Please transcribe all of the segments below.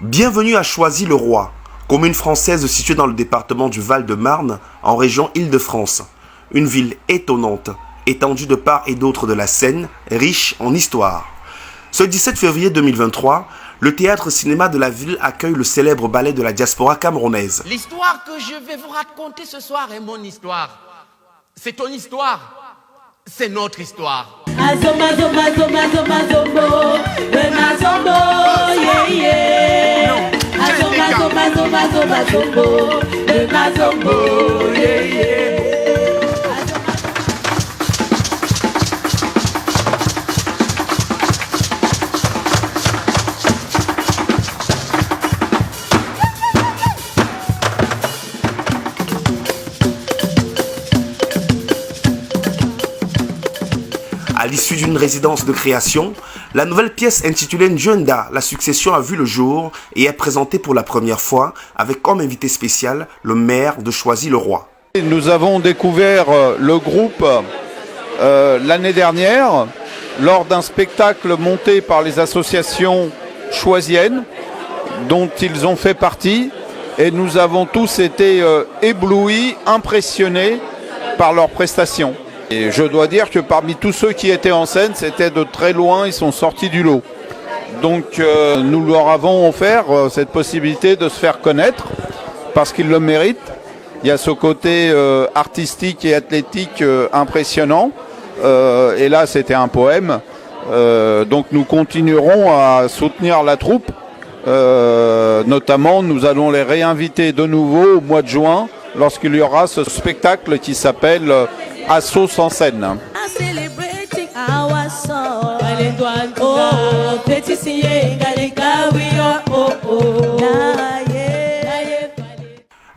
Bienvenue à Choisy-le-Roi, commune française située dans le département du Val-de-Marne, en région Île-de-France. Une ville étonnante, étendue de part et d'autre de la Seine, riche en histoire. Ce 17 février 2023, le théâtre-cinéma de la ville accueille le célèbre ballet de la diaspora camerounaise. L'histoire que je vais vous raconter ce soir est mon histoire. C'est ton histoire. C'est notre histoire. À l'issue d'une résidence de création, la nouvelle pièce intitulée Njenda, la succession a vu le jour et est présentée pour la première fois avec comme invité spécial le maire de Choisy-le-Roi. Nous avons découvert le groupe l'année dernière lors d'un spectacle monté par les associations choisiennes dont ils ont fait partie et nous avons tous été éblouis, impressionnés par leurs prestations. Et je dois dire que parmi tous ceux qui étaient en scène, c'était de très loin, ils sont sortis du lot. Donc nous leur avons offert cette possibilité de se faire connaître parce qu'ils le méritent. Il y a ce côté artistique et athlétique impressionnant. Et là, c'était un poème. Donc nous continuerons à soutenir la troupe. Notamment, nous allons les réinviter de nouveau au mois de juin lorsqu'il y aura ce spectacle qui s'appelle Assos en scène.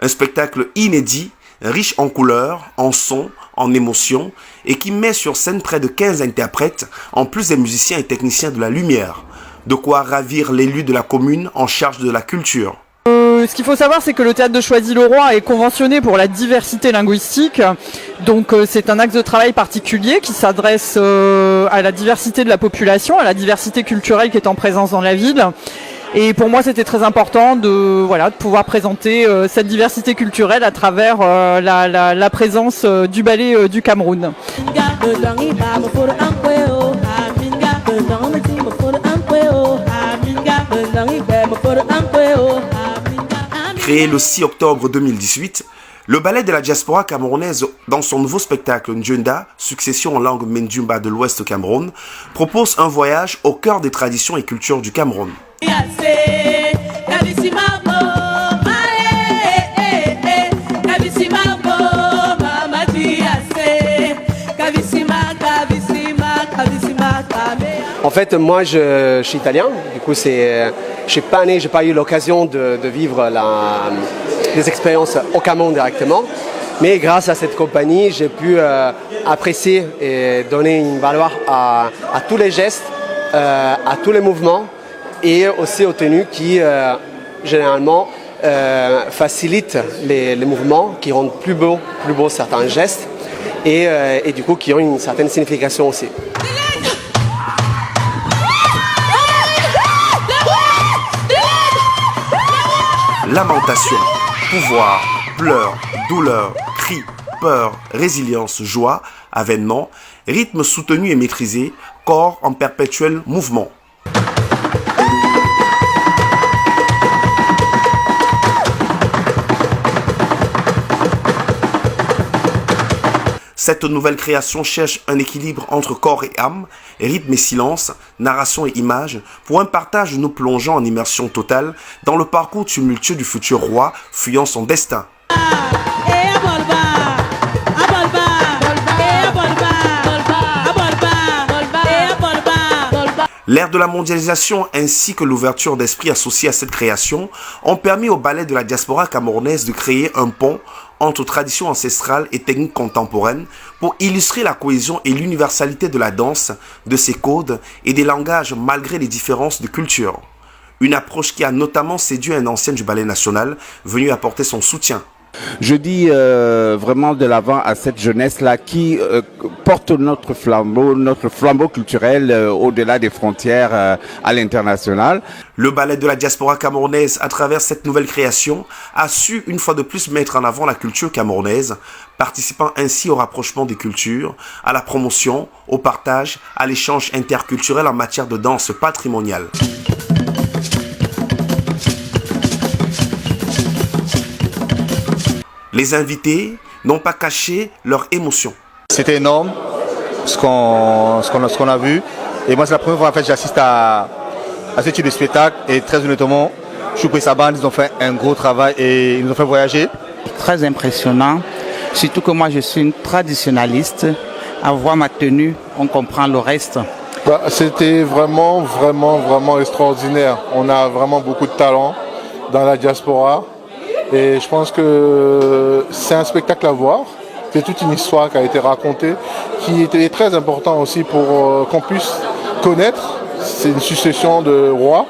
Un spectacle inédit, riche en couleurs, en sons, en émotions et qui met sur scène près de 15 interprètes, en plus des musiciens et techniciens de la lumière. De quoi ravir l'élu de la commune en charge de la culture. Ce qu'il faut savoir, c'est que le théâtre de Choisy-le-Roi est conventionné pour la diversité linguistique. Donc c'est un axe de travail particulier qui s'adresse à la diversité de la population, à la diversité culturelle qui est en présence dans la ville. Et pour moi, c'était très important de pouvoir présenter cette diversité culturelle à travers la présence du ballet du Cameroun. Créé le 6 octobre 2018, le ballet de la diaspora camerounaise, dans son nouveau spectacle Njenda, succession en langue Mendjumba de l'Ouest Cameroun, propose un voyage au cœur des traditions et cultures du Cameroun. En fait, moi, je suis italien. Du coup, je suis pas né, j'ai pas eu l'occasion de vivre des expériences au Cameroun directement. Mais grâce à cette compagnie, j'ai pu apprécier et donner une valeur à tous les gestes, à tous les mouvements et aussi aux tenues qui, généralement, facilitent les mouvements, qui rendent plus beaux certains gestes et du coup, qui ont une certaine signification aussi. Lamentation, pouvoir, pleurs, douleur, cris, peur, résilience, joie, avènement, rythme soutenu et maîtrisé, corps en perpétuel mouvement. Cette nouvelle création cherche un équilibre entre corps et âme, rythme et silence, narration et image, pour un partage nous plongeant en immersion totale dans le parcours tumultueux du futur roi fuyant son destin. L'ère de la mondialisation ainsi que l'ouverture d'esprit associée à cette création ont permis au ballet de la diaspora camerounaise de créer un pont entre traditions ancestrales et techniques contemporaines pour illustrer la cohésion et l'universalité de la danse, de ses codes et des langages malgré les différences de culture. Une approche qui a notamment séduit un ancien du ballet national venu apporter son soutien. Je dis vraiment de l'avant à cette jeunesse-là qui porte notre flambeau culturel au-delà des frontières à l'international. Le ballet de la diaspora camerounaise, à travers cette nouvelle création, a su une fois de plus mettre en avant la culture camerounaise, participant ainsi au rapprochement des cultures, à la promotion, au partage, à l'échange interculturel en matière de danse patrimoniale. Les invités n'ont pas caché leur émotion. C'était énorme ce qu'on a vu. Et moi, c'est la première fois en fait, j'assiste à ce type de spectacle. Et très honnêtement, Choupé Saban, ils ont fait un gros travail et ils nous ont fait voyager. Très impressionnant. Surtout que moi, je suis une traditionnaliste. À voir ma tenue, on comprend le reste. C'était vraiment extraordinaire. On a vraiment beaucoup de talent dans la diaspora. Et je pense que c'est un spectacle à voir. C'est toute une histoire qui a été racontée, qui était très important aussi pour qu'on puisse connaître. C'est une succession de rois.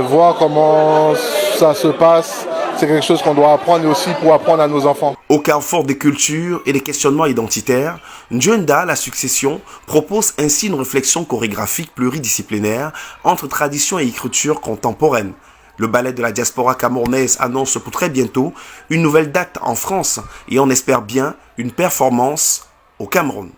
Voir comment ça se passe, c'est quelque chose qu'on doit apprendre aussi pour apprendre à nos enfants. Au carrefour des cultures et des questionnements identitaires, Ndjenda, la succession, propose ainsi une réflexion chorégraphique pluridisciplinaire entre tradition et écriture contemporaine. Le ballet de la diaspora camerounaise annonce pour très bientôt une nouvelle date en France et on espère bien une performance au Cameroun.